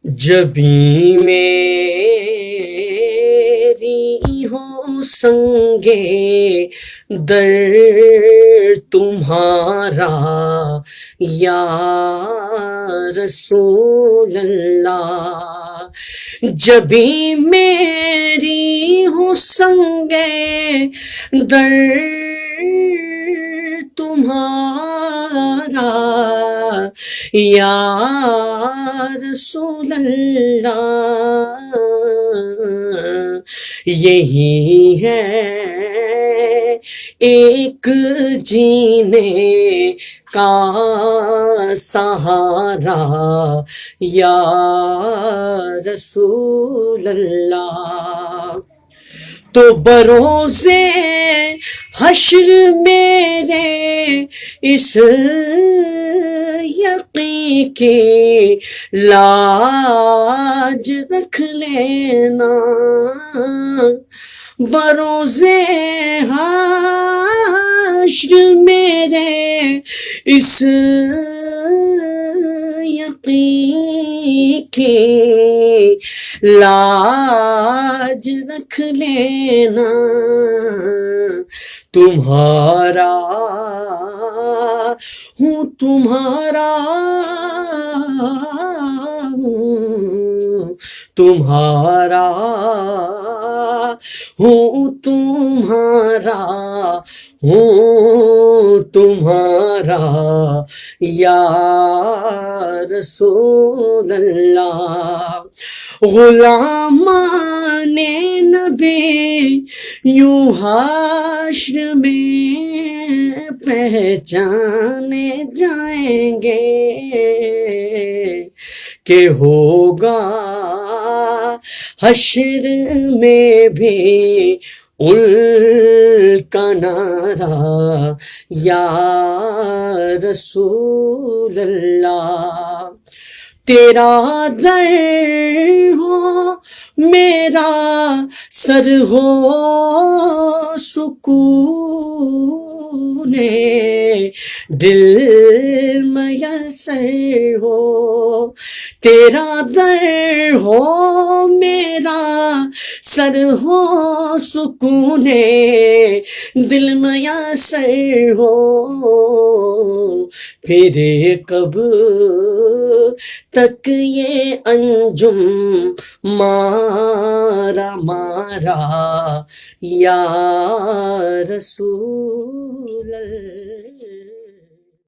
جبیں میری ہو سنگے در تمہارا یا رسول اللہ، جبیں میری ہو سنگے در تمہارا یا رسول اللہ، یہی ہے ایک جینے کا سہارا یا رسول اللہ۔ تو بروز حشر میرے اس یقین کی لاج رکھ لینا، بروز حشر میرے اس یقین کی لاج رکھ لینا، تمہارا ہوں تمہارا ہوں تمہارا ہوں تمہارا ہوں تمہارا یا رسول اللہ۔ غلامان نبی یوں حشر میں پہچانے جائیں گے کہ ہوگا حشر میں بھی ان کا نعرہ یا رسول اللہ۔ تیرا در ہو میرا سر ہو سکون دل میسر ہو، تیرا در ہو میرا سر ہو سکون دل میسر ہو، پھر کب تک یہ انجم مارا مارا یا رسول اللہ۔